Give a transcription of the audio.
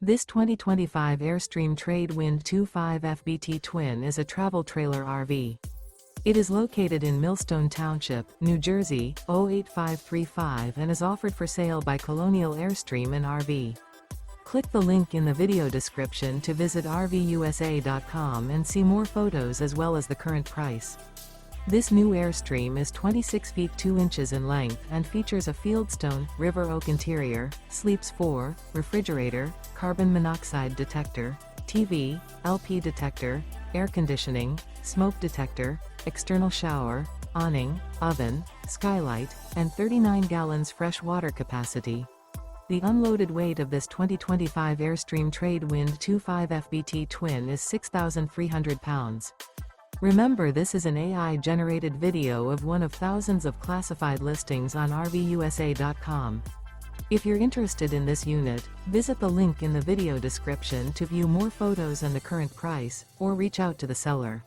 This 2025 Airstream Trade Wind 25 FBT Twin is a travel trailer RV. It is located in Millstone Township, New Jersey, 08535 and is offered for sale by Colonial Airstream RV. Click the link in the video description to visit RVUSA.com and see more photos as well as the current price. This new Airstream is 26 feet 2 inches in length and features a Fieldstone, river oak interior, sleeps 4, refrigerator, carbon monoxide detector, TV, LP detector, air conditioning, smoke detector, external shower, awning, oven, skylight, and 39 gallons fresh water capacity. The unloaded weight of this 2025 Airstream Trade Wind 25 FBT Twin is 6,300 pounds. Remember, this is an AI-generated video of one of thousands of classified listings on RVUSA.com. If you're interested in this unit, visit the link in the video description to view more photos and the current price, or reach out to the seller.